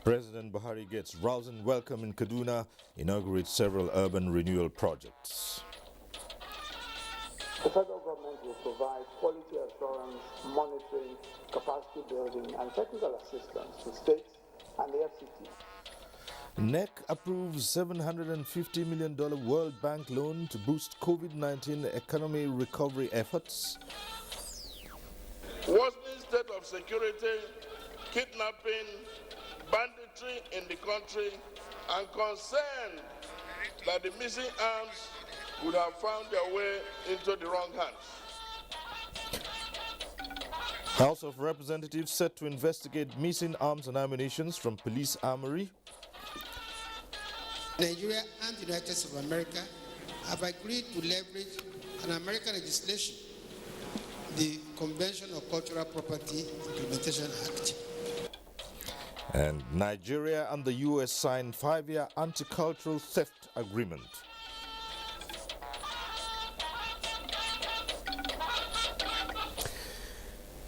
President Buhari gets rousing welcome in Kaduna, inaugurates several urban renewal projects. The federal government will provide quality assurance, monitoring, capacity building, and technical assistance to states and the FCT. NEC approves $750 million World Bank loan to boost COVID-19 economy recovery efforts. Worsening state of security, kidnapping, banditry in the country, and concerned that the missing arms would have found their way into the wrong hands. House of Representatives set to investigate missing arms and ammunition from police armory. Nigeria and the United States of America have agreed to leverage an American legislation, the Convention on Cultural Property Implementation Act. And Nigeria and the U.S. signed 5-year anti-cultural theft agreement.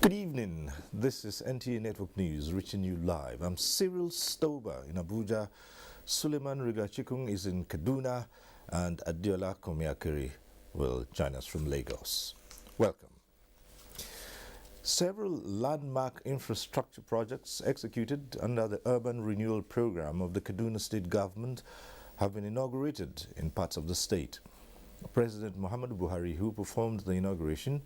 Good evening. This is NTA Network News reaching you live. I'm Cyril Stober in Abuja. Suleiman Rigachikung is in Kaduna, and Adiola Komiakiri will join us from Lagos. Welcome. Several landmark infrastructure projects executed under the Urban Renewal Program of the Kaduna State Government have been inaugurated in parts of the state. President Muhammadu Buhari, who performed the inauguration,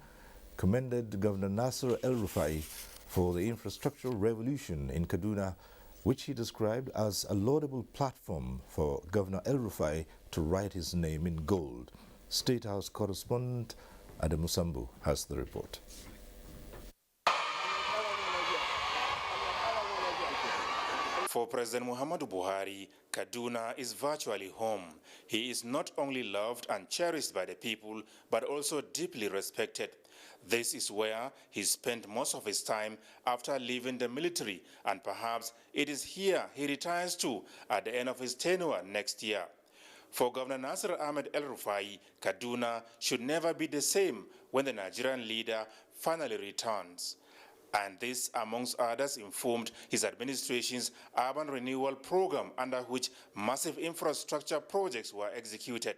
commended Governor Nasir El-Rufai for the infrastructural revolution in Kaduna, which he described as a laudable platform for Governor El-Rufai to write his name in gold. State House correspondent Adamu Sambu has the report. For President Muhammadu Buhari, Kaduna is virtually home. He is not only loved and cherished by the people, but also deeply respected. This is where he spent most of his time after leaving the military, and perhaps it is here he retires to at the end of his tenure next year. For Governor Nasir Ahmed El-Rufai, Kaduna should never be the same when the Nigerian leader finally returns. And this, amongst others, informed his administration's urban renewal program, under which massive infrastructure projects were executed.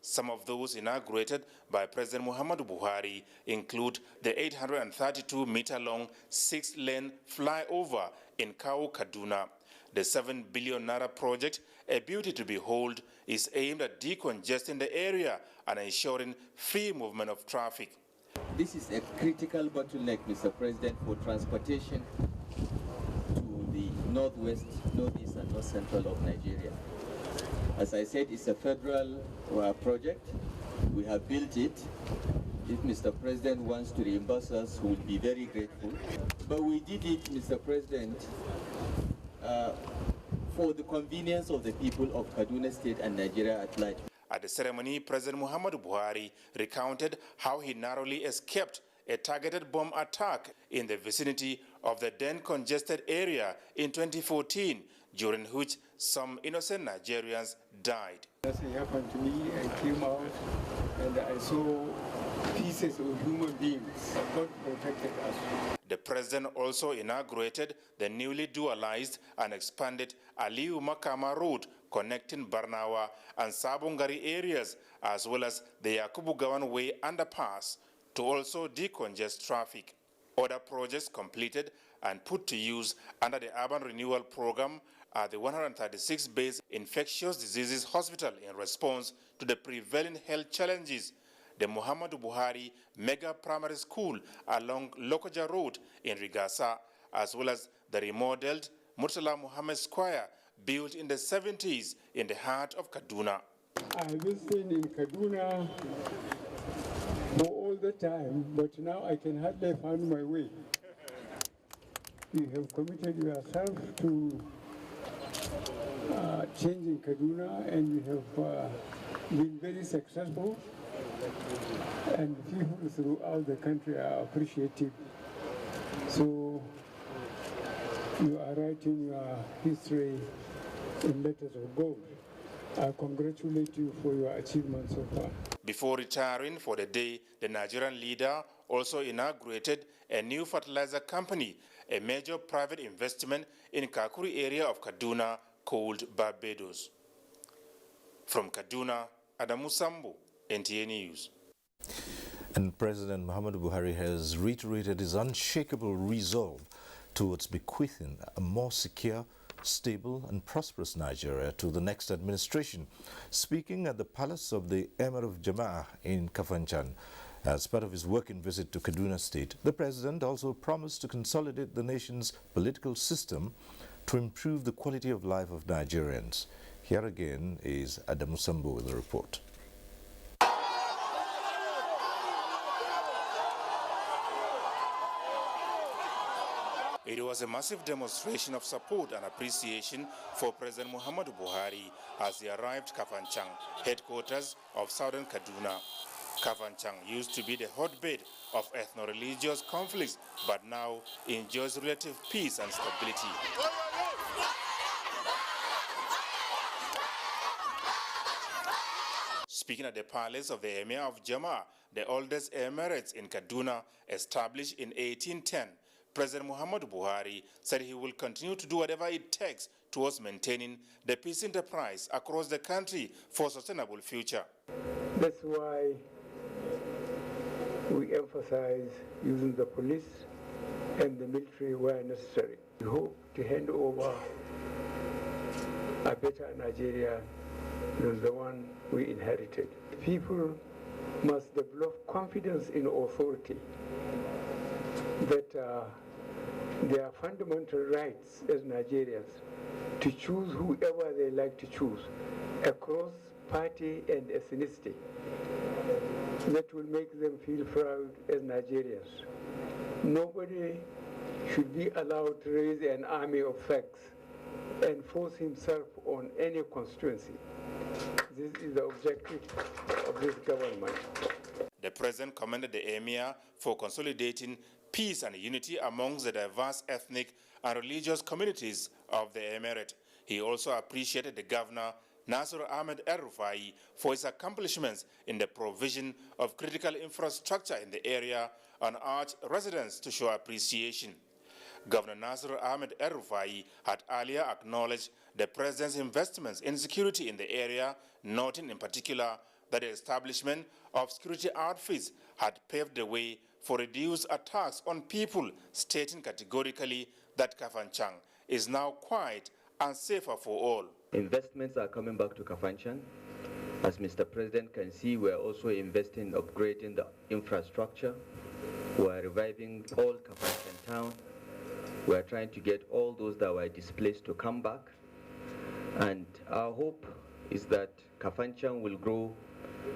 Some of those inaugurated by President Muhammadu Buhari include the 832-meter-long 6-lane flyover in Kau, Kaduna. The 7 billion naira project, a beauty to behold, is aimed at decongesting the area and ensuring free movement of traffic. This is a critical bottleneck, Mr. President, for transportation to the northwest, northeast, and north central of Nigeria. As I said, it's a federal project. We have built it. If Mr. President wants to reimburse us, we'll be very grateful. But we did it, Mr. President, for the convenience of the people of Kaduna State and Nigeria at large. At the ceremony, President Muhammadu Buhari recounted how he narrowly escaped a targeted bomb attack in the vicinity of the then congested area in 2014, during which some innocent Nigerians died. As it happened to me, I came out and I saw pieces of human beings. God protected us. The president also inaugurated the newly dualized and expanded Aliyu Makama Road connecting Barnawa and Sabongari areas, as well as the Yakubu Gawan Way underpass, to also decongest traffic. Other projects completed and put to use under the Urban Renewal Program are the 136-base Infectious Diseases Hospital in response to the prevailing health challenges, the Muhammadu Buhari Mega Primary School along Lokoja Road in Rigasa, as well as the remodeled Murtala Muhammad Square, built in the 70s in the heart of Kaduna. I've been staying in Kaduna for all the time, but now I can hardly find my way. You have committed yourself to changing Kaduna, and you have been very successful, and people throughout the country are appreciative. So you are writing your history in letters of gold. I congratulate you for your achievements so far. Before retiring for the day, the Nigerian leader also inaugurated a new fertilizer company, a major private investment in Kakuri area of Kaduna called Barbados. From Kaduna, Adamu Sambo, NTA News. And President Muhammadu Buhari has reiterated his unshakable resolve towards bequeathing a more secure, stable and prosperous Nigeria to the next administration. Speaking at the palace of the Emir of Jama'ah in Kafanchan as part of his working visit to Kaduna State, the president also promised to consolidate the nation's political system to improve the quality of life of Nigerians. Here again is Adamu Sambo with the report. It was a massive demonstration of support and appreciation for President Muhammadu Buhari as he arrived Kafanchan, headquarters of southern Kaduna. Kafanchan used to be the hotbed of ethno-religious conflicts, but now enjoys relative peace and stability. Speaking at the palace of the Emir of Jama'ah, the oldest emirate in Kaduna, established in 1810, President Muhammadu Buhari said he will continue to do whatever it takes towards maintaining the peace enterprise across the country for a sustainable future. That's why we emphasize using the police and the military where necessary. We hope to hand over a better Nigeria than the one we inherited. People must develop confidence in authority that their fundamental rights as Nigerians to choose whoever they like to choose across party and ethnicity, that will make them feel proud as Nigerians. Nobody should be allowed to raise an army of thugs and force himself on any constituency. This is the objective of this government. The president commended the emir for consolidating peace and unity amongst the diverse ethnic and religious communities of the emirate. He also appreciated the governor, Nasir Ahmed El-Rufai, for his accomplishments in the provision of critical infrastructure in the area and urged residents to show appreciation. Governor Nasir Ahmed El-Rufai had earlier acknowledged the president's investments in security in the area, noting in particular that the establishment of security outfits had paved the way for reduced attacks on people, stating categorically that Kafanchan is now quiet and safer for all. Investments are coming back to Kafanchan. As Mr. President can see, we are also investing in upgrading the infrastructure. We are reviving all Kafanchan town. We are trying to get all those that were displaced to come back. And our hope is that Kafanchan will grow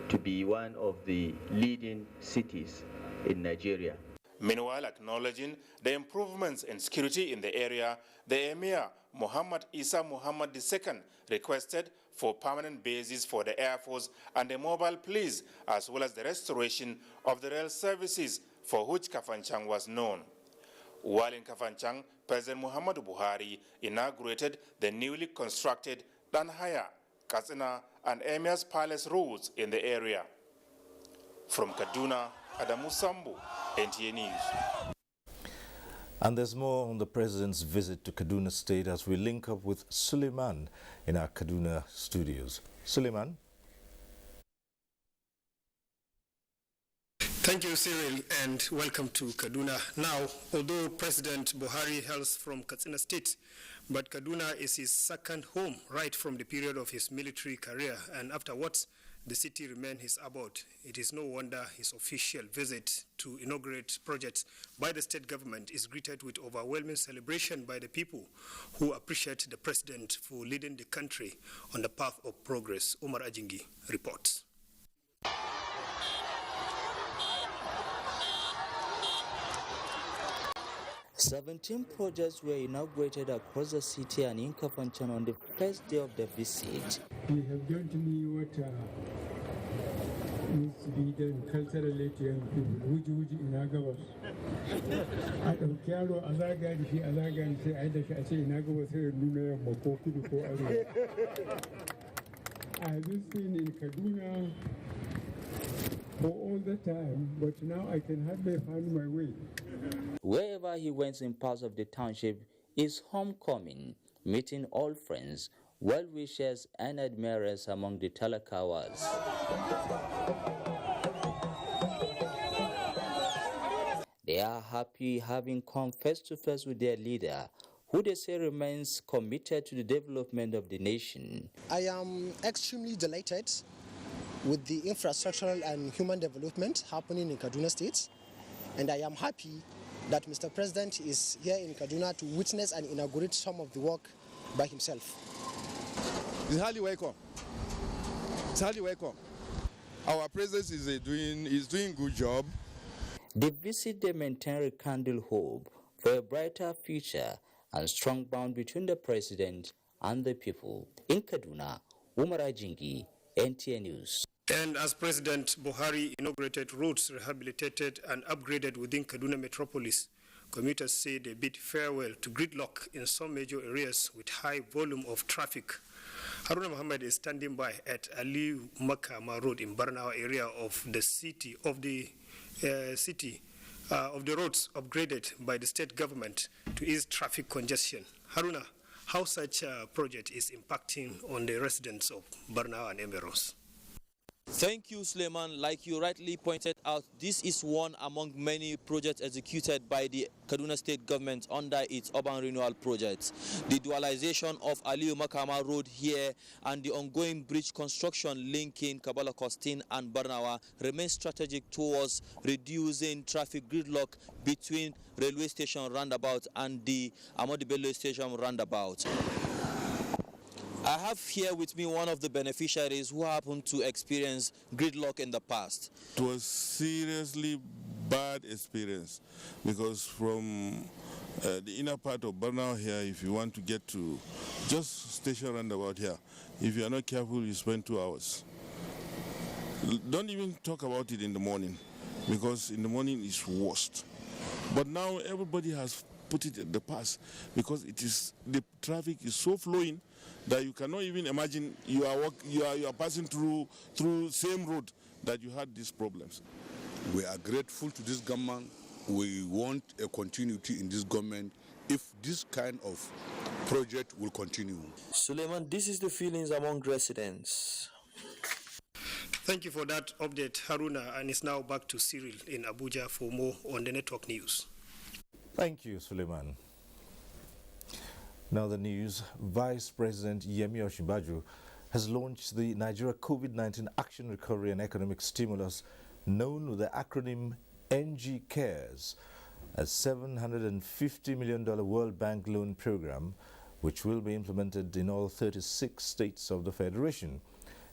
to be one of the leading cities in Nigeria. Meanwhile, acknowledging the improvements in security in the area, the Emir, Muhammad Isa Muhammad II, requested for permanent bases for the Air Force and the mobile police, as well as the restoration of the rail services for which Kafanchan was known. While in Kafanchan, President Muhammadu Buhari inaugurated the newly constructed Danhaya, Katsina, and Emir's Palace roads in the area. From Kaduna, Adamu Sambo, NTA News. And there's more on the president's visit to Kaduna State as we link up with Suleiman in our Kaduna studios. Suleiman? Thank you, Cyril, and welcome to Kaduna. Now, although President Buhari hails from Katsina State, but Kaduna is his second home right from the period of his military career, and afterwards, the city remained his abode. It is no wonder his official visit to inaugurate projects by the state government is greeted with overwhelming celebration by the people who appreciate the president for leading the country on the path of progress. Omar Ajingi reports. 17 projects were inaugurated across the city and in Kafanchan on the first day of the visit. We have done to me what needs to be done culturally to young people. Wuji ina gabas. A ɗauki yaro a zaga da shi a zaga da sai a yi da shi a ce ina gabas sai ya nuna yamma ko kudu ko arewa. I have been seen in Kaduna for all the time, but now I can hardly find my way. wherever he went in parts of the township is homecoming, meeting old friends, well-wishers and admirers among the Talakawas. They are happy having come face to face with their leader, who they say remains committed to the development of the nation. I am extremely delighted with the infrastructural and human development happening in Kaduna State, and I am happy that Mr. President is here in Kaduna to witness and inaugurate some of the work by himself. It's highly welcome. It's highly welcome. Our president is doing good job. The visit they maintain rekindle hope for a brighter future and strong bond between the president and the people. In Kaduna, Umar Ajingi, NTA News. And as President Buhari inaugurated roads rehabilitated and upgraded within Kaduna metropolis, commuters say they bid farewell to gridlock in some major areas with high volume of traffic. Haruna Muhammad is standing by at Ali Makama Road in Barnawa area of the city of the roads upgraded by the state government to ease traffic congestion. Haruna, how such a project is impacting on the residents of Barnawa and Emeros? Thank you, Suleiman. Like you rightly pointed out, this is one among many projects executed by the Kaduna State government under its urban renewal projects. The dualization of Aliyu Makama Road here and the ongoing bridge construction linking Kabala Costin and Barnawa remains strategic towards reducing traffic gridlock between railway station roundabout and the Amadi Bello station roundabout. I have here with me one of the beneficiaries who happened to experience gridlock in the past. It was seriously bad experience because from the inner part of Barnawa here, if you want to get to just station roundabout here, if you are not careful, you spend 2 hours. Don't even talk about it in the morning because in the morning it's worst. But now everybody has put it at the pass because the traffic is so flowing that you cannot even imagine you are passing through same road that you had these problems. We are grateful to this government. We want a continuity in this government if this kind of project will continue. Suleiman, this is the feelings among residents. Thank you for that update, Haruna, and it's now back to Cyril in Abuja for more on the network news. Thank you, Suleiman. Now the news. Vice President Yemi Osinbajo has launched the Nigeria COVID-19 Action Recovery and Economic Stimulus, known with the acronym NG Cares, a $750 million World Bank loan program which will be implemented in all 36 states of the Federation.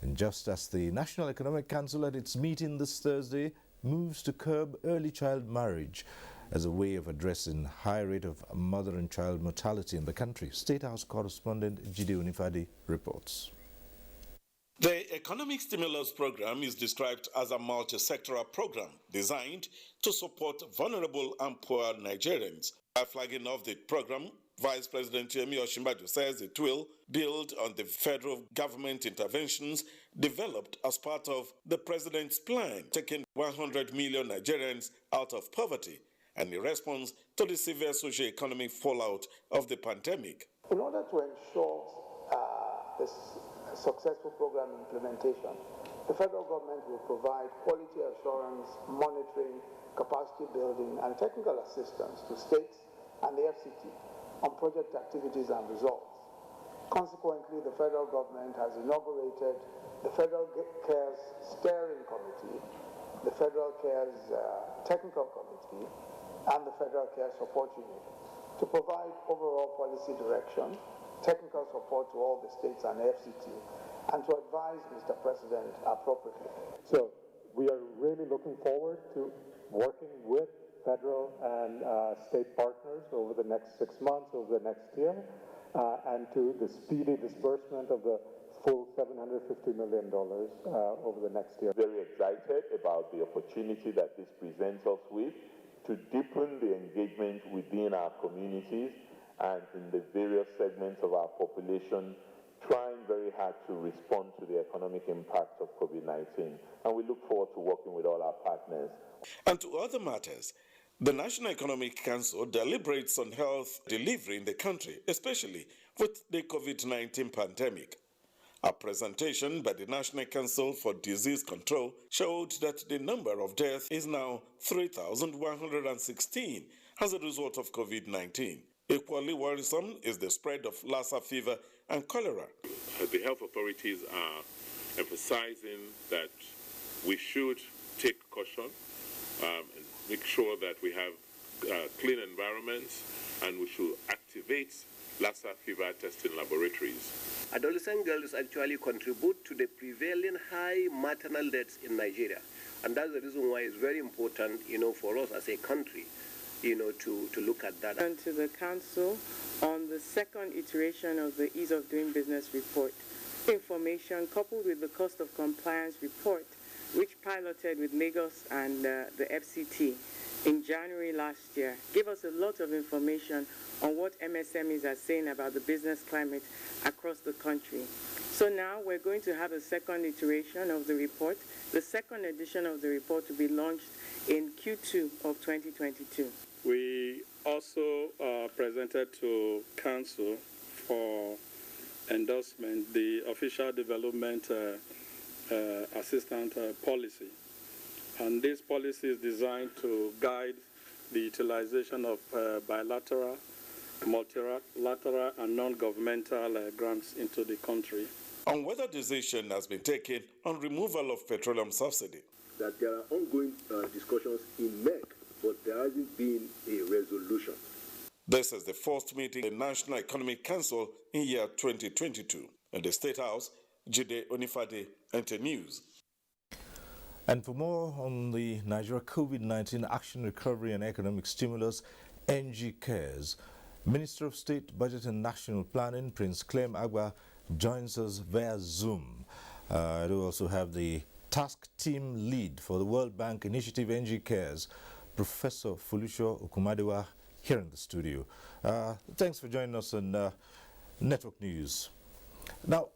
And just as the National Economic Council at its meeting this Thursday moves to curb early child marriage as a way of addressing high rate of mother and child mortality in the country. State House correspondent Jide Onifade reports. The economic stimulus program is described as a multi-sectoral program designed to support vulnerable and poor Nigerians. By flagging off the program, Vice President Yemi Osinbajo says it will build on the federal government interventions developed as part of the president's plan, taking 100 million Nigerians out of poverty and in response to the severe socio-economic fallout of the pandemic. In order to ensure this successful program implementation, the federal government will provide quality assurance, monitoring, capacity building, and technical assistance to states and the FCT on project activities and results. Consequently, the federal government has inaugurated the Federal Cares Steering Committee, the Federal Cares Technical Committee, and the Federal Care Support Unit to provide overall policy direction, technical support to all the states and FCT, and to advise Mr. President appropriately. So we are really looking forward to working with federal and state partners over the next 6 months, over the next year, and to the speedy disbursement of the full $750 million over the next year. Very excited about the opportunity that this presents us with to deepen the engagement within our communities and in the various segments of our population, trying very hard to respond to the economic impact of COVID-19. And we look forward to working with all our partners. And to other matters, The National Economic Council deliberates on health delivery in the country, especially with the COVID-19 pandemic. A presentation by the National Council for Disease Control showed that the number of deaths is now 3,116 as a result of COVID-19. Equally worrisome is the spread of Lassa fever and cholera. The health authorities are emphasizing that we should take caution and make sure that we have clean environments, and we should activate Lassa fever testing laboratories. Adolescent girls actually contribute to the prevailing high maternal deaths in Nigeria. And that's the reason why it's very important, for us as a country, to look at that. And to the Council on the second iteration of the Ease of Doing Business report. Information coupled with the cost of compliance report, which piloted with Lagos and the FCT in January last year, gave us a lot of information on what MSMEs are saying about the business climate across the country. So now we're going to have a second iteration of the report. The second edition of the report will be launched in Q2 of 2022. We also presented to Council for endorsement the official development assistant policy. And this policy is designed to guide the utilization of bilateral, multilateral, and non-governmental grants into the country. On whether decision has been taken on removal of petroleum subsidy. That there are ongoing discussions in MEC, but there hasn't been a resolution. This is the first meeting of the National Economic Council in year 2022. In the State House, Jide Onifade, NT News. And for more on the Nigeria COVID-19 Action Recovery and Economic Stimulus, NG Cares, Minister of State Budget and National Planning, Prince Clem Agba, joins us via Zoom. We also have the task team lead for the World Bank Initiative NG Cares, Professor Folusho Okumadewa, here in the studio. Thanks for joining us on Network News. Now,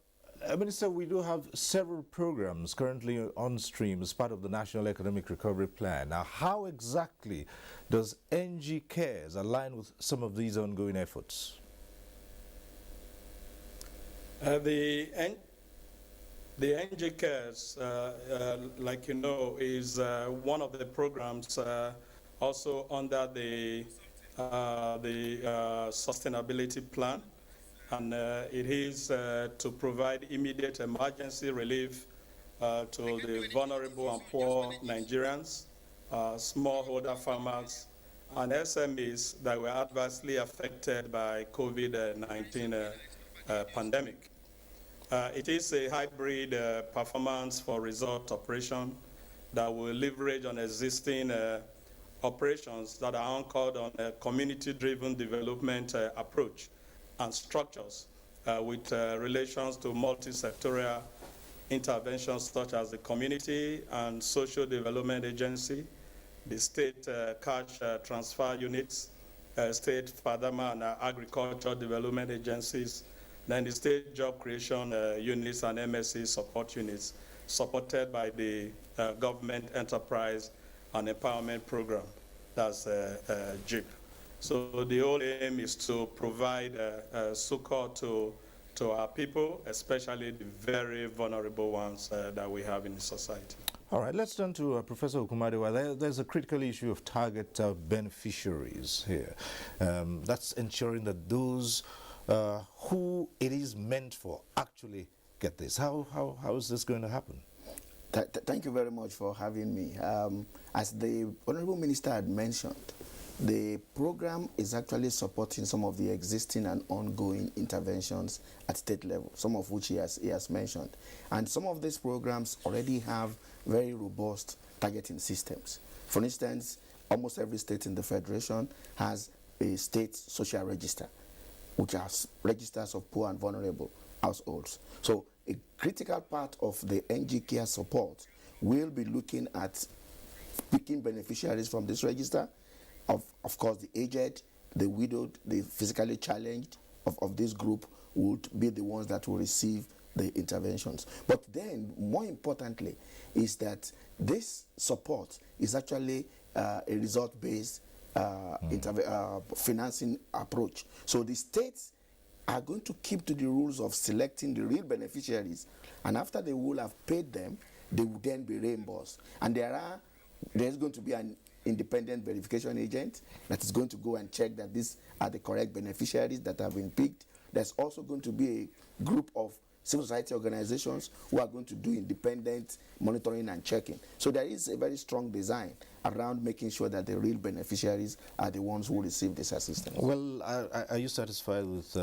Minister, we do have several programs currently on stream as part of the National Economic Recovery Plan. Now, how exactly does NG Cares align with some of these ongoing efforts? The NG Cares, like you know, is one of the programs also under the sustainability plan. And it is to provide immediate emergency relief to the vulnerable and poor Nigerians, smallholder farmers, and SMEs that were adversely affected by COVID-19 pandemic. It is a hybrid performance for result operation that will leverage on existing operations that are anchored on a community-driven development approach and structures with relations to multi-sectorial interventions such as the community and social development agency, the state cash transfer units, state farmer and agricultural development agencies, then the state job creation units and MSC support units supported by the government enterprise and empowerment program, that's JIP. So the whole aim is to provide succor to our people, especially the very vulnerable ones that we have in the society. All right, let's turn to Professor Okumadewa. There's a critical issue of target beneficiaries here. That's ensuring that those who it is meant for actually get this. How is this going to happen? Thank you very much for having me. As the Honorable Minister had mentioned, the program is actually supporting some of the existing and ongoing interventions at state level, some of which he has mentioned. And some of these programs already have very robust targeting systems. For instance, almost every state in the Federation has a state social register, which has registers of poor and vulnerable households. So a critical part of the NG Care support will be looking at picking beneficiaries from this register. Of course, the aged, the widowed, the physically challenged of this group would be the ones that will receive the interventions. But then, more importantly, is that this support is actually a result-based financing approach. So the states are going to keep to the rules of selecting the real beneficiaries, and after they will have paid them, they will then be reimbursed. And there's going to be an independent verification agent that is going to go and check that these are the correct beneficiaries that have been picked. There's also going to be a group of civil society organizations who are going to do independent monitoring and checking. So there is a very strong design around making sure that the real beneficiaries are the ones who receive this assistance. Well, are you satisfied with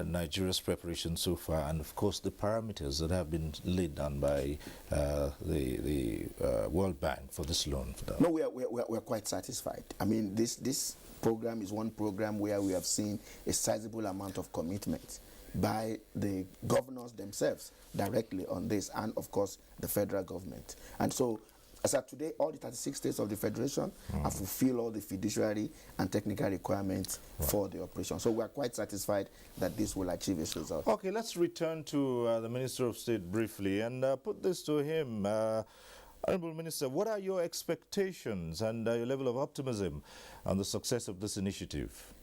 Nigeria's preparation so far, and of course the parameters that have been laid down by the World Bank for this loan? No, we're quite satisfied. I mean, this program is one program where we have seen a sizable amount of commitment by the governors themselves directly on this, and of course the federal government. And so as of today, all the 36 states of the federation have fulfilled all the fiduciary and technical requirements for the operation. So we are quite satisfied that this will achieve its result. Okay, let's return to the Minister of State briefly and put this to him. Honorable Minister, what are your expectations and your level of optimism on the success of this initiative?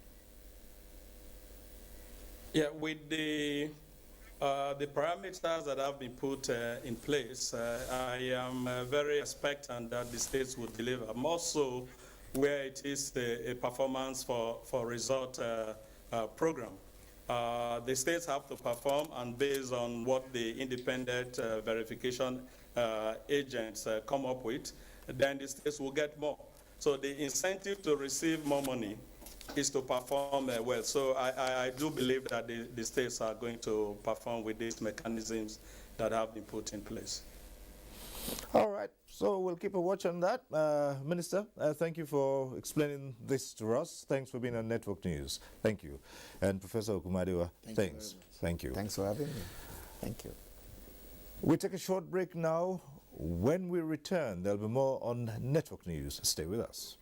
Yeah, with the parameters that have been put in place, I am very expectant that the states will deliver. More so where it is a performance for result program. The states have to perform, and based on what the independent verification agents come up with, then the states will get more. So the incentive to receive more money is to perform well. So I do believe that the states are going to perform with these mechanisms that have been put in place. All right, so we'll keep a watch on that. Minister, thank you for explaining this to us. Thanks for being on Network News. Thank you. And Professor Okumadewa, thanks. Thank you. Thanks for having me. Thank you. We take a short break now. When we return, there'll be more on Network News. Stay with us.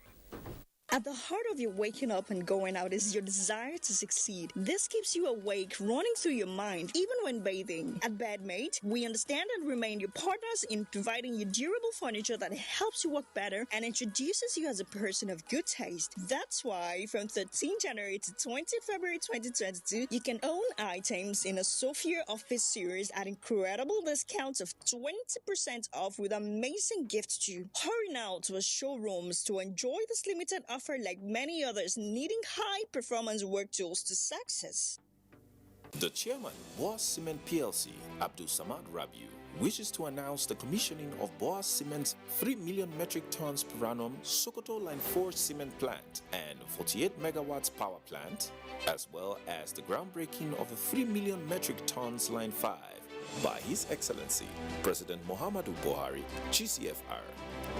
At the heart of your waking up and going out is your desire to succeed. This keeps you awake, running through your mind, even when bathing. At Bedmate, we understand and remain your partners in providing you durable furniture that helps you work better and introduces you as a person of good taste. That's why from 13 January to 20 February 2022, you can own items in a Sophia Office series at incredible discounts of 20% off with amazing gifts too. Hurry now to our showrooms to enjoy this limited offer like many others needing high-performance work tools to success. The chairman, Boas Cement PLC, Abdul Samad Rabiu, wishes to announce the commissioning of Boas Cement's 3 million metric tons per annum Sokoto Line 4 cement plant and 48 megawatts power plant, as well as the groundbreaking of the 3 million metric tons Line 5 by His Excellency President Muhammadu Buhari, GCFR.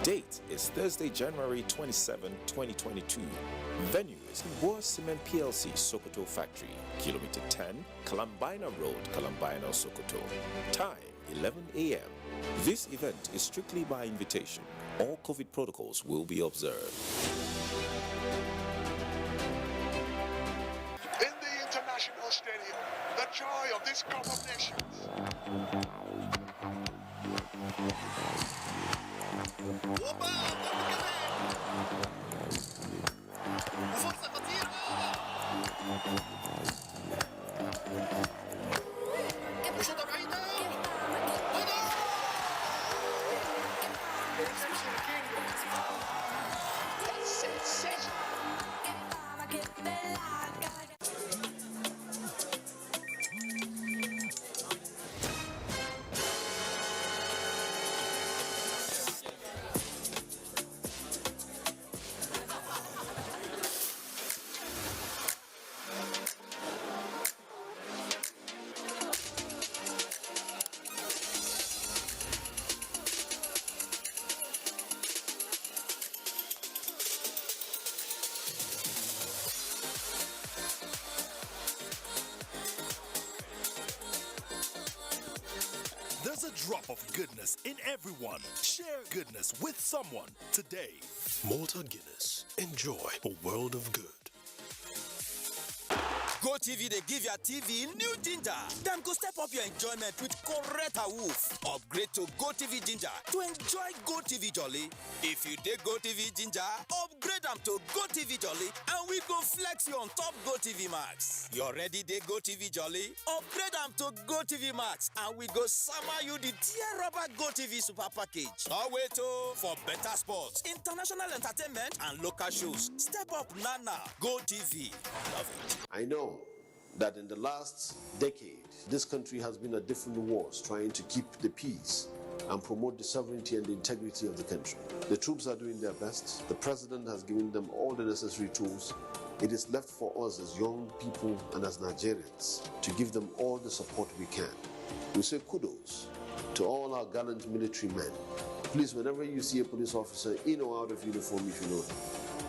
Date is Thursday, January 27, 2022. Venue is Boas Cement PLC, Sokoto Factory, Kilometer 10, Kalambina Road, Kalambina, Sokoto. Time, 11 a.m. This event is strictly by invitation. All COVID protocols will be observed. In the International Stadium, the joy of this Cup of Nations. وفرصة خطيرة وشوطة بعيدة There's a drop of goodness in everyone. Share goodness with someone today. Malta Guinness. Enjoy a world of good. GoTV, they give your TV new ginger. Them go step up your enjoyment with correct woof. Upgrade to GoTV Ginger to enjoy GoTV Jolly. If you dig GoTV Ginger, upgrade them to GoTV Jolly and we go flex you on top GoTV Max. You already dig GoTV Jolly? Upgrade them to GoTV Max and we go summer you the dear rubber GoTV super package. Oh wait, for better sports, international entertainment and local shows. Step up Nana. GoTV. Love it. I know that in the last decade, this country has been at different wars trying to keep the peace and promote the sovereignty and the integrity of the country. The troops are doing their best. The president has given them all the necessary tools. It is left for us as young people and as Nigerians to give them all the support we can. We say kudos to all our gallant military men. Please, whenever you see a police officer in or out of uniform, if you know them,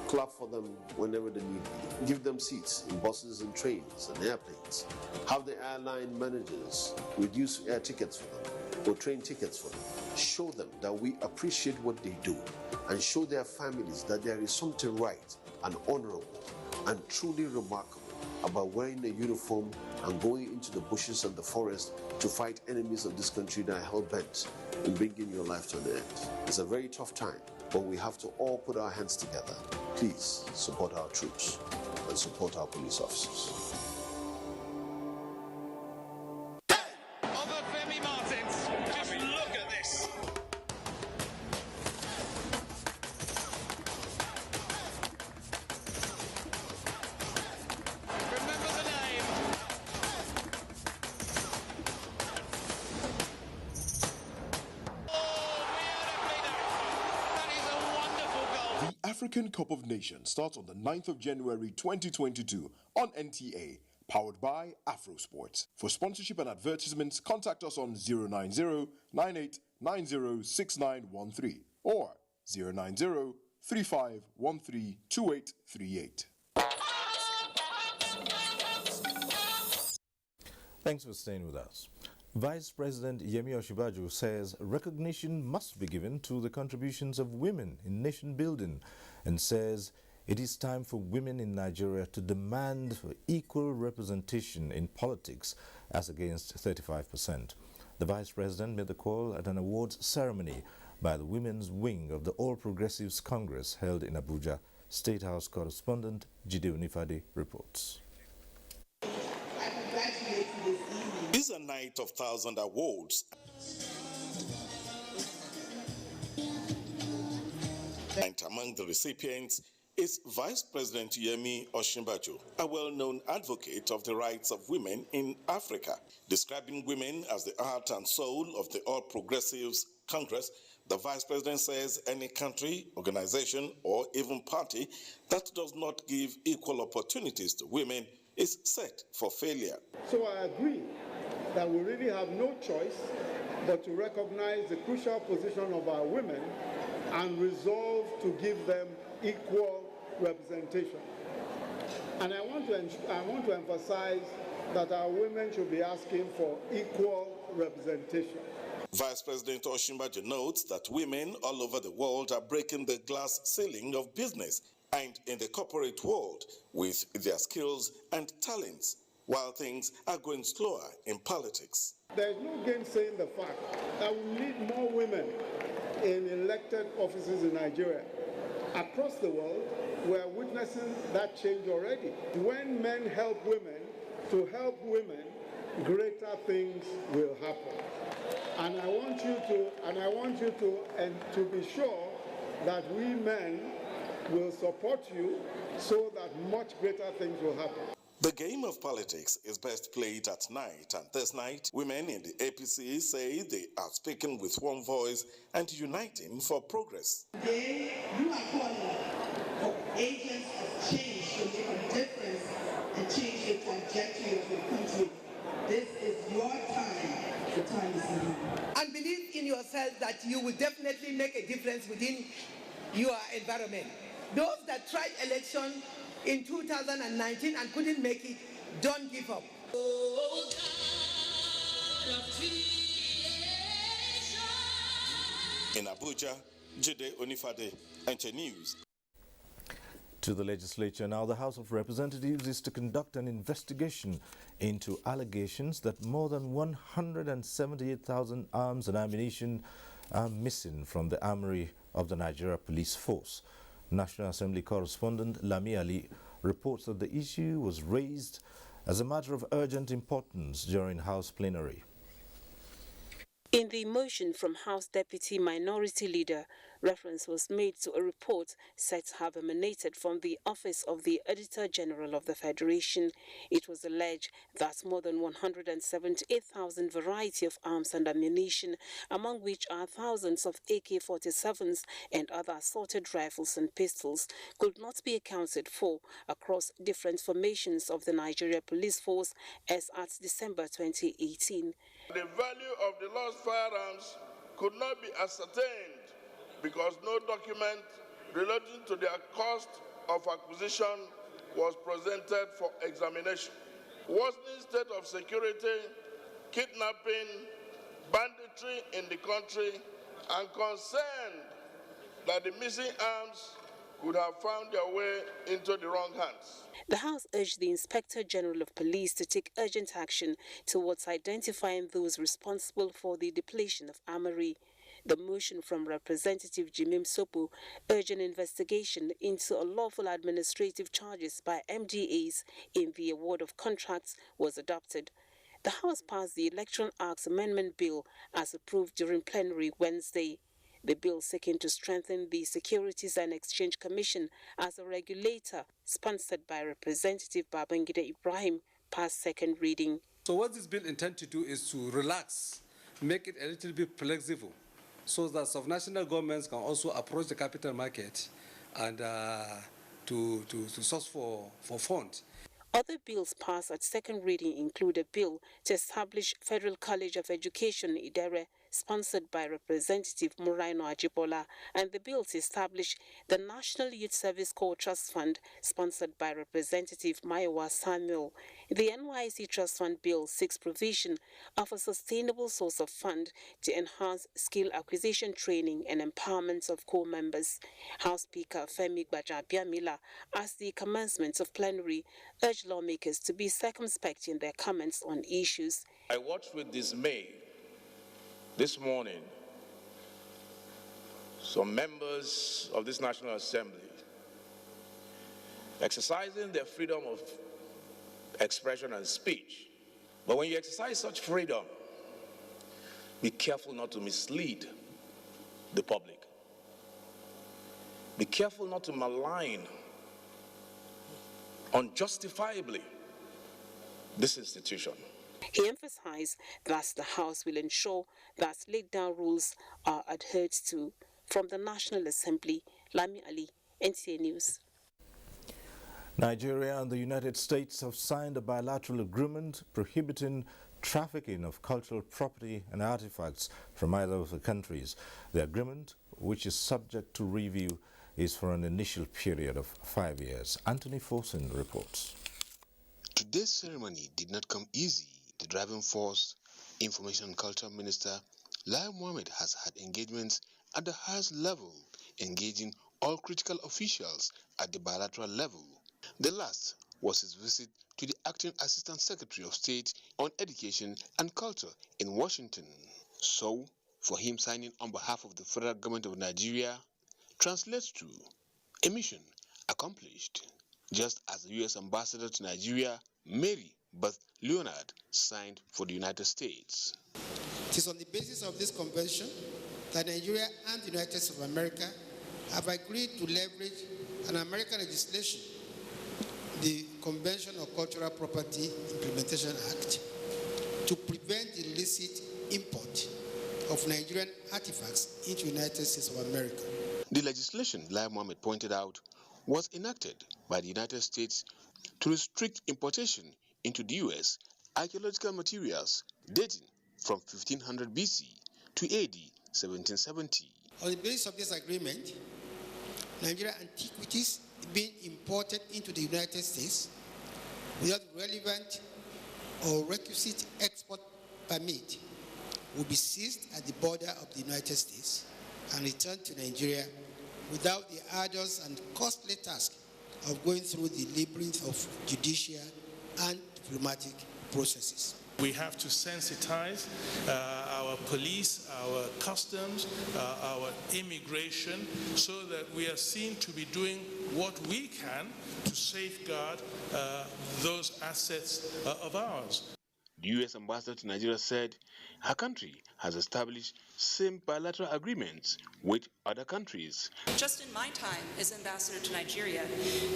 clap for them whenever they need be. Give them seats in buses and trains and airplanes. Have the airline managers reduce air tickets for them or train tickets for them. Show them that we appreciate what they do and show their families that there is something right and honorable and truly remarkable about wearing a uniform and going into the bushes and the forest to fight enemies of this country that are hell-bent in bringing your life to an end. It's a very tough time, but we have to all put our hands together. Please support our troops and support our police officers. African Cup of Nations starts on the 9th of January 2022 on NTA, powered by Afrosport. For sponsorship and advertisements, contact us on 090-9890-6913 or 090-3513-2838. Thanks for staying with us. Vice President Yemi Osinbajo says recognition must be given to the contributions of women in nation building and says it is time for women in Nigeria to demand for equal representation in politics as against 35%. The Vice President made the call at an awards ceremony by the women's wing of the All Progressives Congress held in Abuja. State House correspondent Jide Onifade reports. This is a night of 1,000 awards. And among the recipients is Vice President Yemi Osinbajo, a well-known advocate of the rights of women in Africa. Describing women as the heart and soul of the All Progressives Congress, the Vice President says any country, organization, or even party that does not give equal opportunities to women is set for failure. So I agree that we really have no choice but to recognize the crucial position of our women and resolve to give them equal representation. And I want to emphasize that our women should be asking for equal representation. Vice President Osinbajo notes that women all over the world are breaking the glass ceiling of business and in the corporate world with their skills and talents, while things are going slower in politics. There is no gainsaying the fact that we need more women in elected offices in Nigeria. Across the world, we are witnessing that change already. When men help women to help women, greater things will happen. And I want you to be sure that we men will support you so that much greater things will happen. The game of politics is best played at night, and this night, women in the APC say they are speaking with one voice and uniting for progress. Today, you are calling for agents of change to make a difference and change the trajectory of the country. This is your time. The time is now. And believe in yourself that you will definitely make a difference within your environment. Those that tried election in 2019 and couldn't make it, don't give up. In Abuja, Jide Onifade, NT News. To the legislature now, the House of Representatives is to conduct an investigation into allegations that more than 178,000 arms and ammunition are missing from the armory of the Nigeria Police Force. National Assembly correspondent Lami Ali reports that the issue was raised as a matter of urgent importance during House plenary. In the motion from House Deputy Minority Leader, reference was made to a report said to have emanated from the Office of the Auditor General of the Federation. It was alleged that more than 178,000 variety of arms and ammunition, among which are thousands of AK-47s and other assorted rifles and pistols, could not be accounted for across different formations of the Nigeria Police Force as at December 2018. The value of the lost firearms could not be ascertained because no document relating to their cost of acquisition was presented for examination. Worsening state of security, kidnapping, banditry in the country, and concern that the missing arms could have found their way into the wrong hands. The House urged the Inspector General of Police to take urgent action towards identifying those responsible for the depletion of armory. The motion from Representative Jimim Sopo urged an investigation into unlawful administrative charges by MDAs in the award of contracts was adopted. The House passed the Electoral Acts Amendment Bill as approved during plenary Wednesday. The bill seeking to strengthen the Securities and Exchange Commission as a regulator, sponsored by Representative Babangida Ibrahim, passed second reading. So what this bill intends to do is to relax, make it a little bit flexible, so that subnational governments can also approach the capital market and to source for funds. Other bills passed at second reading include a bill to establish Federal College of Education Idere, sponsored by Representative Muraino Ajibola, and the bill to establish the National Youth Service Corps Trust Fund, sponsored by Representative Maiwa Samuel. The NYC Trust Fund bill seeks provision of a sustainable source of fund to enhance skill acquisition training and empowerment of corps members. House Speaker Femi Gbajabiamila, at the commencement of plenary, urged lawmakers to be circumspect in their comments on issues. I watched with dismay this morning some members of this National Assembly exercising their freedom of expression and speech. But when you exercise such freedom, be careful not to mislead the public. Be careful not to malign unjustifiably this institution. He emphasized that the House will ensure that laid down rules are adhered to. From the National Assembly, Lami Ali, NTA News. Nigeria and the United States have signed a bilateral agreement prohibiting trafficking of cultural property and artifacts from either of the countries. The agreement, which is subject to review, is for an initial period of 5 years. Anthony Forsen reports. Today's ceremony did not come easy. The driving force, Information and Culture Minister Lai Mohammed has had engagements at the highest level, engaging all critical officials at the bilateral level. The last was his visit to the Acting Assistant Secretary of State on Education and Culture in Washington. So, for him signing on behalf of the federal government of Nigeria translates to a mission accomplished, just as the U.S. Ambassador to Nigeria, Mary Beth Leonard, signed for the United States. It is on the basis of this convention that Nigeria and the United States of America have agreed to leverage an American legislation, the Convention on Cultural Property Implementation Act, to prevent the illicit import of Nigerian artifacts into the United States of America. The legislation, Lai Mohammed pointed out, was enacted by the United States to restrict importation into the U.S. archaeological materials dating from 1500 BC to AD 1770. On the basis of this agreement, Nigerian antiquities being imported into the United States without relevant or requisite export permit will be seized at the border of the United States and returned to Nigeria without the arduous and costly task of going through the labyrinth of judicial and diplomatic processes. We have to sensitize our police, our customs, our immigration, so that we are seen to be doing what we can to safeguard those assets of ours. The U.S. ambassador to Nigeria said her country has established same bilateral agreements with other countries. Just in my time as ambassador to Nigeria,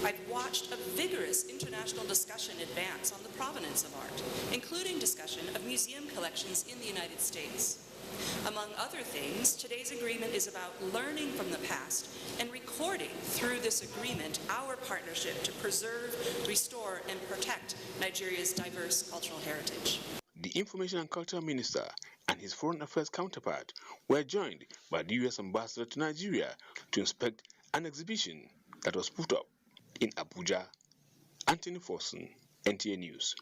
I've watched a vigorous international discussion advance on the provenance of art, including discussion of museum collections in the United States. Among other things, today's agreement is about learning from the past and recording through this agreement our partnership to preserve, restore, and protect Nigeria's diverse cultural heritage. The Information and Culture Minister and his Foreign Affairs counterpart were joined by the U.S. ambassador to Nigeria to inspect an exhibition that was put up in Abuja. Anthony Forson, NTA News.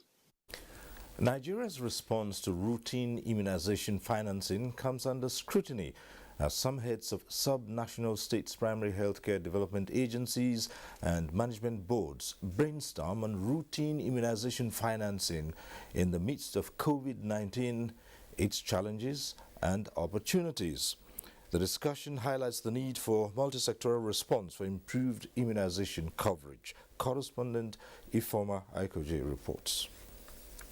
Nigeria's response to routine immunization financing comes under scrutiny as some heads of sub-national states' primary healthcare development agencies and management boards brainstorm on routine immunization financing in the midst of COVID-19, its challenges and opportunities. The discussion highlights the need for multi-sectoral response for improved immunization coverage. Correspondent Ifoma Aikoje reports.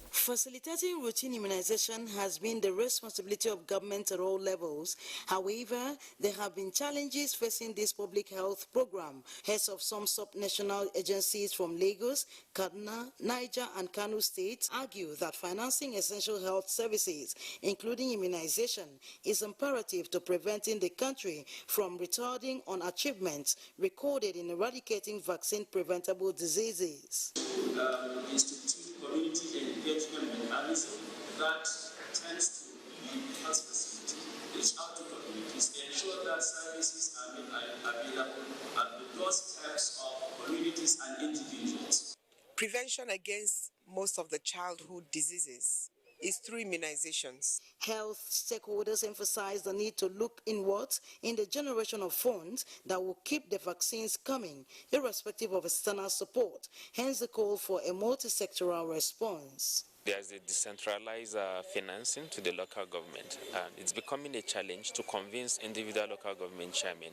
Facilitating routine immunization has been the responsibility of government at all levels. However, there have been challenges facing this public health program. Heads of some sub-national agencies from Lagos, Kaduna, Niger, and Kano states argue that financing essential health services, including immunization, is imperative to preventing the country from retarding on achievements recorded in eradicating vaccine-preventable diseases. Community engagement mechanism that tends to be health facility, reach out to communities, ensure that services are made available at the doorsteps of communities and individuals. Prevention against most of the childhood diseases is through immunizations. Health stakeholders emphasize the need to look inwards in the generation of funds that will keep the vaccines coming, irrespective of external support. Hence the call for a multi-sectoral response. There's a decentralized financing to the local government, and it's becoming a challenge to convince individual local government chairmen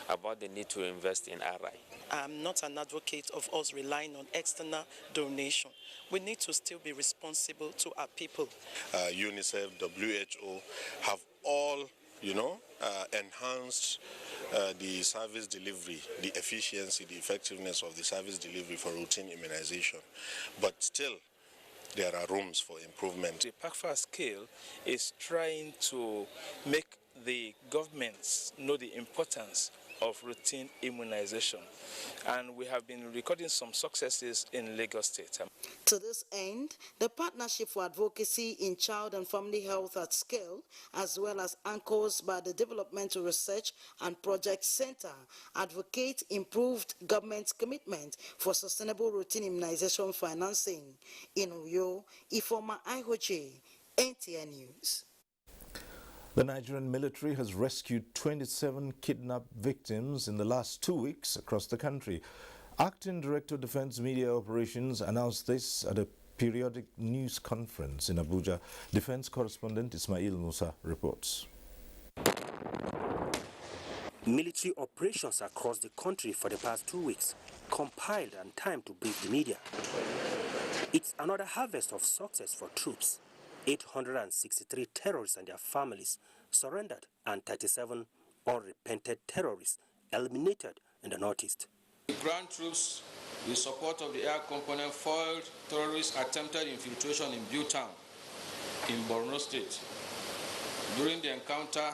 about the need to invest in RI. I'm not an advocate of us relying on external donation. We need to still be responsible to our people. UNICEF, WHO have all, enhanced the service delivery, the efficiency, the effectiveness of the service delivery for routine immunization. But still, there are rooms for improvement. The PACFA scale is trying to make the governments know the importance of routine immunization, and we have been recording some successes in Lagos State. To this end, the Partnership for Advocacy in Child and Family Health at Scale, as well as anchors by the Developmental Research and Project Center, advocate improved government commitment for sustainable routine immunization financing. In Uyo, Ifoma Aihoche, NTA News. The Nigerian military has rescued 27 kidnapped victims in the last 2 weeks across the country. Acting Director of Defense Media Operations announced this at a periodic news conference in Abuja. Defense correspondent Ismail Musa reports. Military operations across the country for the past 2 weeks, compiled and timed to brief the media. It's another harvest of success for troops. 863 terrorists and their families surrendered, and 37 unrepented terrorists eliminated in the northeast. The ground troops, with support of the air component, foiled terrorists' attempted infiltration in Biu Town in Borno State. During the encounter,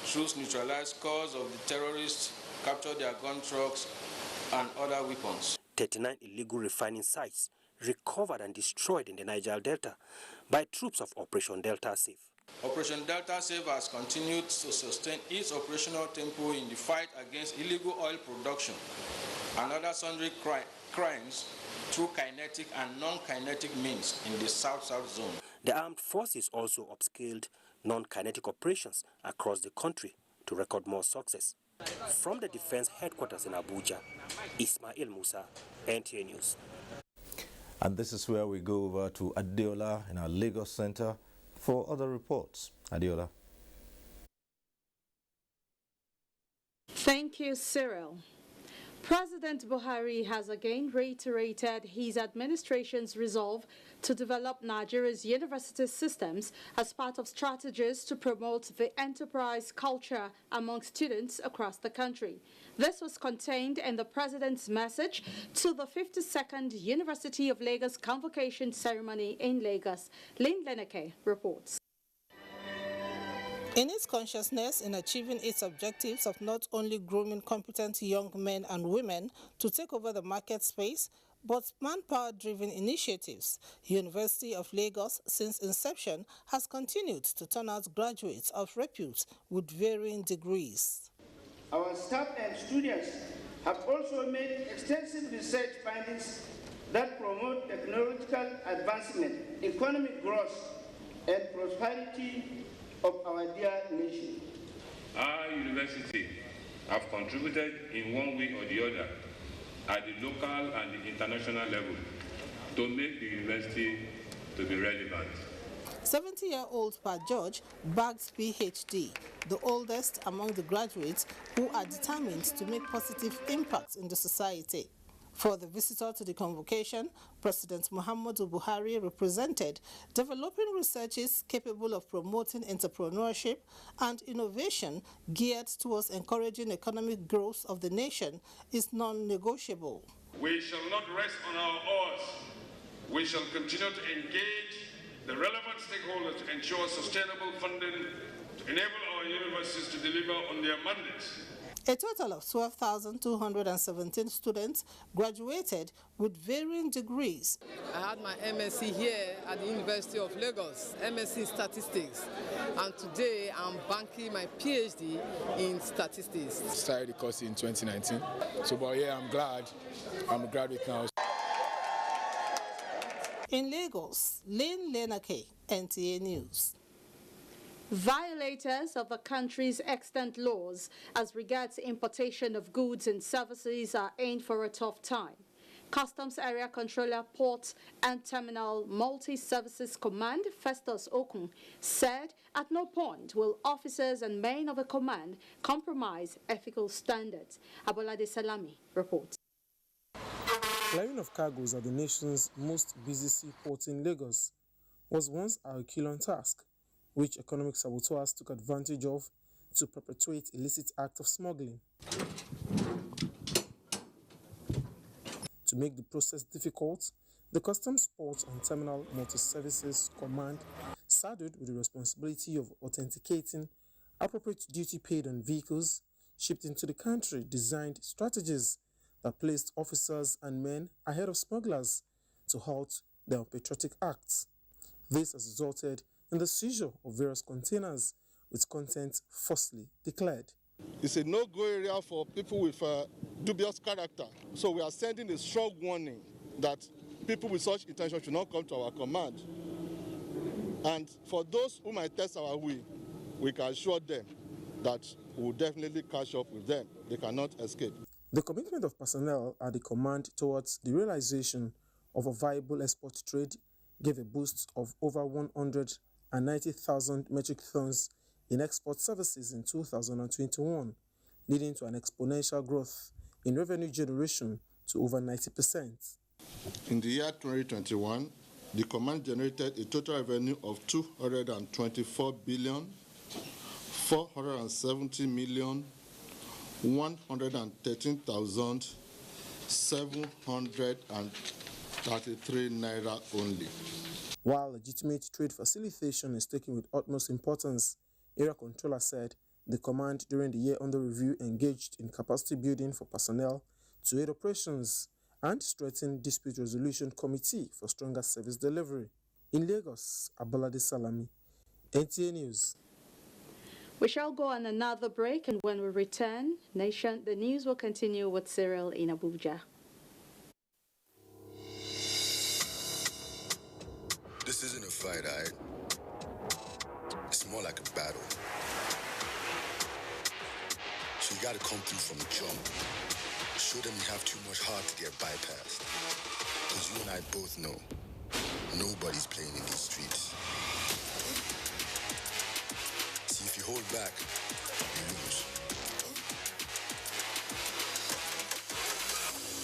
troops neutralized cause of the terrorists, captured their gun trucks and other weapons. 39 illegal refining sites recovered and destroyed in the Niger Delta by troops of Operation Delta Safe. Operation Delta Safe has continued to sustain its operational tempo in the fight against illegal oil production and other sundry crimes through kinetic and non-kinetic means in the South-South zone. The armed forces also upscaled non-kinetic operations across the country to record more success. From the defense headquarters in Abuja, Ismail Musa, NTA News. And this is where we go over to Adeola in our Lagos Center for other reports. Adeola. Thank you, Cyril. President Buhari has again reiterated his administration's resolve to develop Nigeria's university systems as part of strategies to promote the enterprise culture among students across the country. This was contained in the president's message to the 52nd University of Lagos convocation ceremony in Lagos. Lynn Leneke reports. In its consciousness in achieving its objectives of not only grooming competent young men and women to take over the market space, but manpower-driven initiatives, University of Lagos, since inception, has continued to turn out graduates of repute with varying degrees. Our staff and students have also made extensive research findings that promote technological advancement, economic growth, and prosperity of our dear nation. Our university have contributed in one way or the other at the local and the international level to make the university to be relevant. 70-year-old Pa George bags PhD, the oldest among the graduates who are determined to make positive impacts in the society. For the visitor to the convocation, President Muhammadu Buhari represented developing researches capable of promoting entrepreneurship and innovation geared towards encouraging economic growth of the nation is non-negotiable. We shall not rest on our oars. We shall continue to engage the relevant stakeholders to ensure sustainable funding to enable our universities to deliver on their mandates. A total of 12,217 students graduated with varying degrees. I had my MSc here at the University of Lagos, MSc in Statistics, and today I'm banking my PhD in Statistics. Started the course in 2019, but yeah, I'm glad I'm a graduate now. In Lagos, Lynn Lenake, NTA News. Violators of the country's extant laws as regards importation of goods and services are in for a tough time. Customs Area Controller, Port and Terminal Multi-Services Command, Festus Okun, said at no point will officers and men of the command compromise ethical standards. Abolade Salami reports. Clearing of cargoes at the nation's most busy seaport in Lagos was once a Herculean task, which economic saboteurs took advantage of to perpetuate illicit act of smuggling. To make the process difficult, the Customs Port and Terminal Multi-Services Command, saddled with the responsibility of authenticating appropriate duty paid on vehicles shipped into the country, designed strategies that placed officers and men ahead of smugglers to halt their unpatriotic acts. This has resulted in the seizure of various containers with content falsely declared. It's a no-go area for people with dubious character. So we are sending a strong warning that people with such intention should not come to our command. And for those who might test our will, we can assure them that we will definitely catch up with them. They cannot escape. The commitment of personnel at the command towards the realization of a viable export trade gave a boost of over 190,000 metric tons in export services in 2021, leading to an exponential growth in revenue generation to over 90%. In the year 2021, the command generated a total revenue of 224 billion, 470 million, 113,733 naira only. While legitimate trade facilitation is taken with utmost importance, Area Controller said the command during the year under review engaged in capacity building for personnel to aid operations and strengthen dispute resolution committee for stronger service delivery. In Lagos, Abolade Salami, NTA News. We shall go on another break, and when we return, the news will continue with Cyril in Abuja. This isn't a fight, alright? It's more like a battle. So So you gotta come through from the jump. Show them you have too much heart to get bypassed. Because you and I both know, nobody's playing in these streets. See, if you hold back, you lose.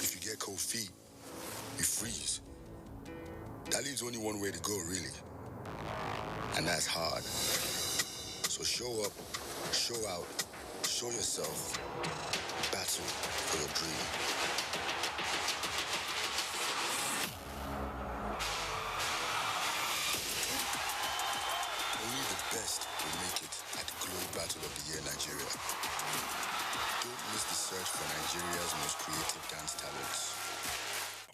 If you get cold feet, you freeze. That leaves only one way to go, really. And that's hard. So show up, show out, show yourself. Battle for your dream. Only the best will make it at the Global Battle of the Year Nigeria. Don't miss the search for Nigeria's most creative dance talents.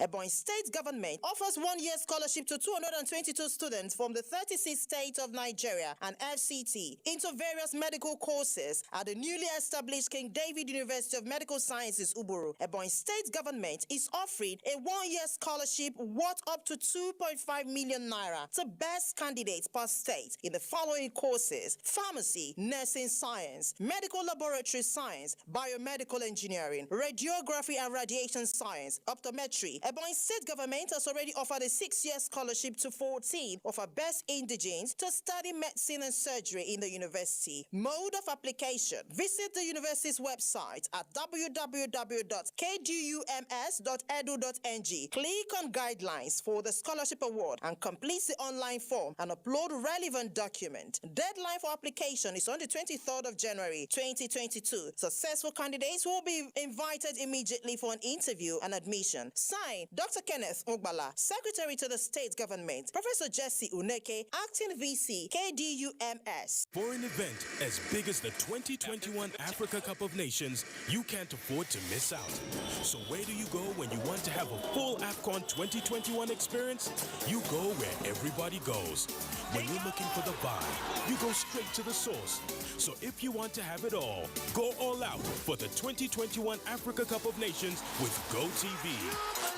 Ebonyi State government offers one-year scholarship to 222 students from the 36 states of Nigeria and FCT into various medical courses at the newly established King David University of Medical Sciences, Uburu. Ebonyi State government is offering a one-year scholarship worth up to 2.5 million naira to best candidates per state in the following courses: pharmacy, nursing science, medical laboratory science, biomedical engineering, radiography and radiation science, optometry. Ebonyi State government has already offered a 6-year scholarship to 14 of our best indigents to study medicine and surgery in the university. Mode of application: visit the university's website at www.kdums.edu.ng. Click on guidelines for the scholarship award and complete the online form and upload relevant document. Deadline for application is on the 23rd of January 2022. Successful candidates will be invited immediately for an interview and admission. Signed, Dr. Kenneth Ogbala, Secretary to the State Government. Professor Jesse Uneke, Acting VC, KDUMS. For an event as big as the 2021 Africa Cup of Nations, you can't afford to miss out. So where do you go when you want to have a full AFCON 2021 experience? You go where everybody goes. When you're looking for the vibe, you go straight to the source. So if you want to have it all, go all out for the 2021 Africa Cup of Nations with GoTV.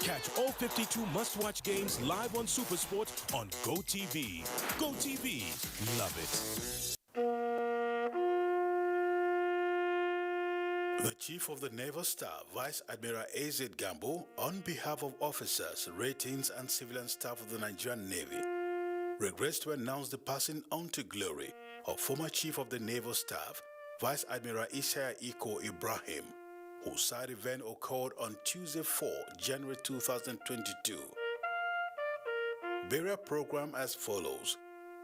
Catch all 52 must-watch games live on SuperSport on GoTV. GoTV, love it. The Chief of the Naval Staff, Vice Admiral A.Z. Gambo, on behalf of officers, ratings, and civilian staff of the Nigerian Navy, regrets to announce the passing on to glory of former Chief of the Naval Staff, Vice Admiral Isaiah Iko Ibrahim, whose sad event occurred on Tuesday, 4 January 2022. Burial program as follows: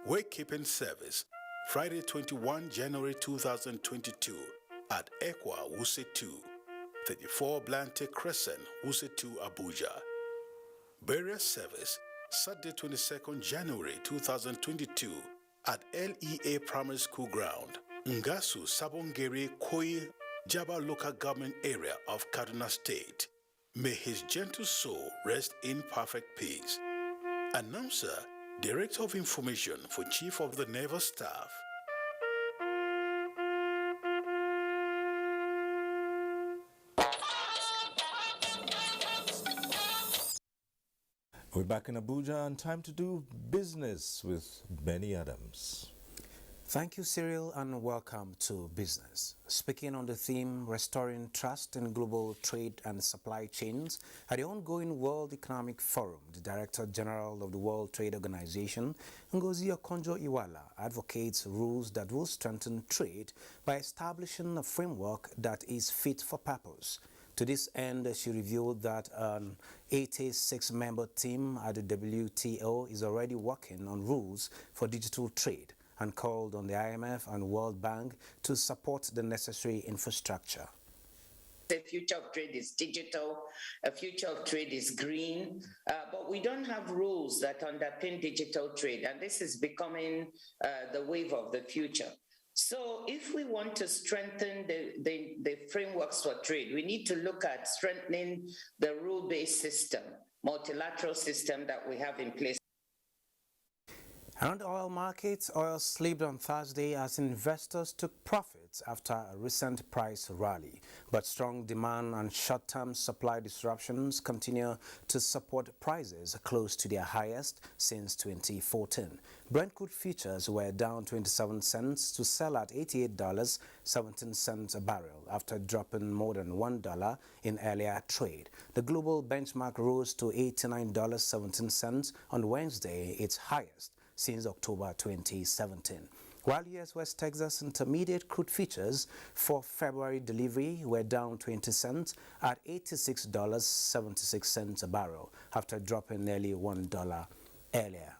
Wakekeeping service, Friday 21 January 2022 at Ekwa, Wuse 2, 34 Blante Crescent, Wuse 2, Abuja. Burial service, Saturday 22nd January 2022 at LEA Primary School Ground, Ngasu, Sabongeri, Koi, Jaba Local Government Area of Kaduna State. May his gentle soul rest in perfect peace. Announcer, Director of Information for Chief of the Naval Staff. We're back in Abuja and time to do business with Benny Adams. Thank you, Cyril, and welcome to Business. Speaking on the theme, Restoring Trust in Global Trade and Supply Chains, at the ongoing World Economic Forum, the Director General of the World Trade Organization, Ngozi Okonjo-Iweala, advocates rules that will strengthen trade by establishing a framework that is fit for purpose. To this end, she revealed that an 86-member team at the WTO is already working on rules for digital trade, and called on the IMF and World Bank to support the necessary infrastructure. The future of trade is digital, a future of trade is green, but we don't have rules that underpin digital trade, and this is becoming the wave of the future. So if we want to strengthen the frameworks for trade, we need to look at strengthening the rule-based system, multilateral system that we have in place. Around the oil markets, oil slipped on Thursday as investors took profits after a recent price rally. But strong demand and short-term supply disruptions continue to support prices close to their highest since 2014. Brent crude futures were down 27 cents to sell at $88.17 a barrel after dropping more than $1 in earlier trade. The global benchmark rose to $89.17 on Wednesday, its highest since October 2017. While U.S. West Texas Intermediate crude futures for February delivery were down 20 cents at $86.76 a barrel after dropping nearly $1 earlier.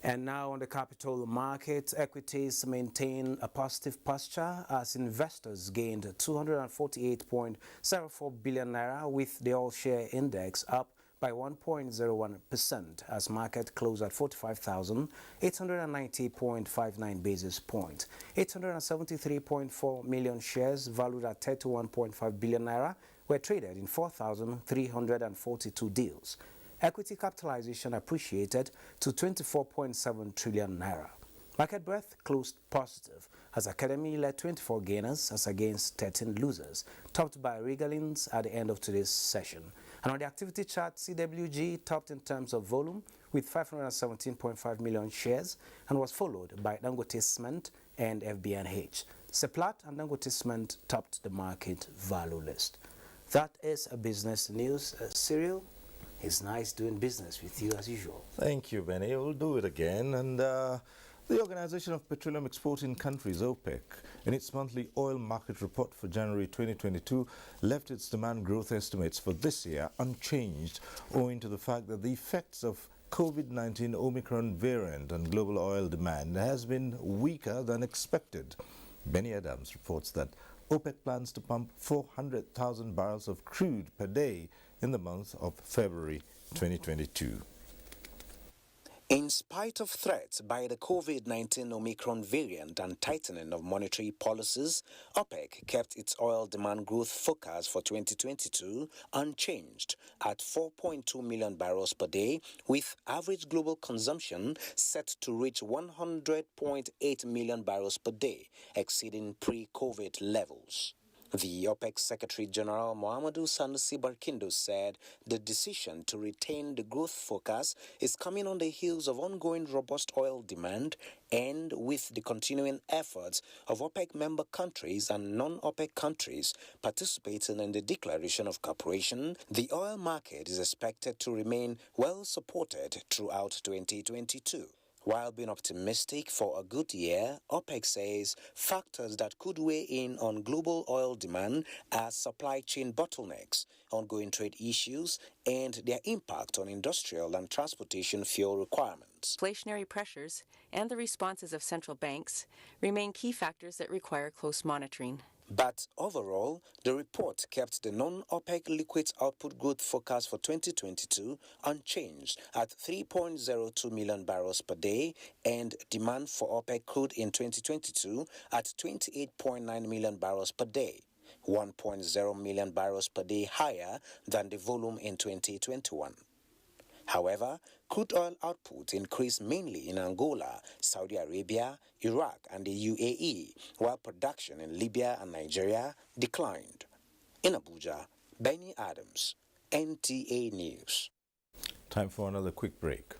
And now on the capital market, equities maintain a positive posture as investors gained 248.04 billion naira, with the all-share index up by 1.01% as market closed at 45,890.59 basis points. 873.4 million shares valued at 31.5 billion naira were traded in 4,342 deals. Equity capitalization appreciated to 24.7 trillion naira. Market breadth closed positive as Academy led 24 gainers as against 13 losers, topped by Regalins at the end of today's session. And on the activity chart, CWG topped in terms of volume with 517.5 million shares and was followed by Dangote Cement and FBNH. Seplat and Dangote Cement topped the market value list. That is a business news. Cyril, it's nice doing business with you as usual. Thank you, Benny. We'll do it again. And the Organization of Petroleum Exporting Countries, OPEC, in its monthly oil market report for January 2022, left its demand growth estimates for this year unchanged, owing to the fact that the effects of COVID-19 Omicron variant on global oil demand has been weaker than expected. Benny Adams reports that OPEC plans to pump 400,000 barrels of crude per day in the month of February 2022. In spite of threats by the COVID-19 Omicron variant and tightening of monetary policies, OPEC kept its oil demand growth forecast for 2022 unchanged at 4.2 million barrels per day, with average global consumption set to reach 100.8 million barrels per day, exceeding pre-COVID levels. The OPEC Secretary General Mohamedou Sanusi Barkindo said the decision to retain the growth forecast is coming on the heels of ongoing robust oil demand and with the continuing efforts of OPEC member countries and non-OPEC countries participating in the Declaration of Cooperation. The oil market is expected to remain well supported throughout 2022. While being optimistic for a good year, OPEC says factors that could weigh in on global oil demand are supply chain bottlenecks, ongoing trade issues, and their impact on industrial and transportation fuel requirements. Inflationary pressures and the responses of central banks remain key factors that require close monitoring. But overall, the report kept the non-OPEC liquids output growth forecast for 2022 unchanged at 3.02 million barrels per day and demand for OPEC crude in 2022 at 28.9 million barrels per day, 1.0 million barrels per day higher than the volume in 2021. However, crude oil output increased mainly in Angola, Saudi Arabia, Iraq, and the UAE, while production in Libya and Nigeria declined. In Abuja, Benny Adams, NTA News. Time for another quick break.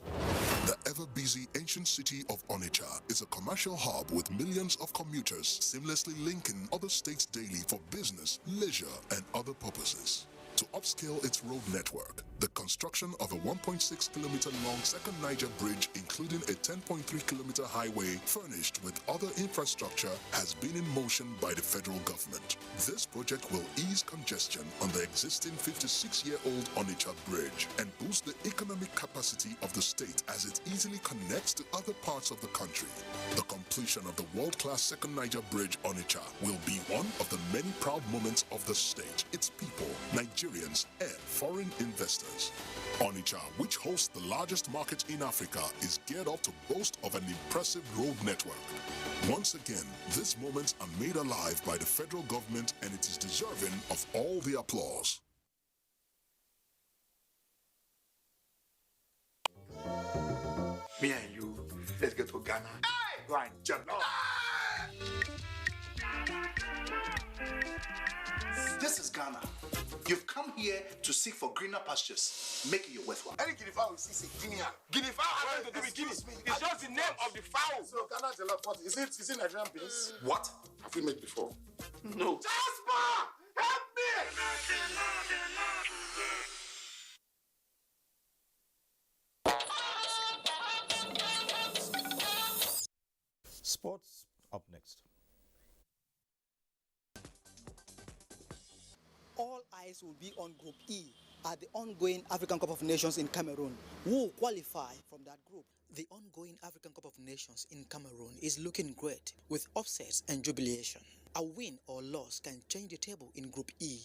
The ever-busy ancient city of Onitsha is a commercial hub with millions of commuters seamlessly linking other states daily for business, leisure, and other purposes. To upscale its road network, the construction of a 1.6-kilometer long second Niger bridge, including a 10.3-kilometer highway furnished with other infrastructure, has been in motion by the federal government. This project will ease congestion on the existing 56-year-old Onitsha bridge and boost the economic capacity of the state as it easily connects to other parts of the country. The completion of the world-class second Niger bridge Onitsha will be one of the many proud moments of the state, its people, Nigerians, and foreign investors. Onitsha, which hosts the largest market in Africa, is geared up to boast of an impressive road network. Once again, these moments are made alive by the federal government, and it is deserving of all the applause. Me and you, let's get to Ghana. Go and jump. This is Ghana. You've come here to seek for greener pastures. Make it your worthwhile. Any guinea fowl you see, say Guinea. Guinea fowl has nothing to do with Guinea. It's just the name of the fowl. So Ghana jollof, what is it? Is it Nigerian beans? What? Have we made before? No. Jasper! Help me! Sports up next. All eyes will be on Group E at the ongoing African Cup of Nations in Cameroon. Who will qualify from that group? The ongoing African Cup of Nations in Cameroon is looking great with upsets and jubilation. A win or loss can change the table in Group E.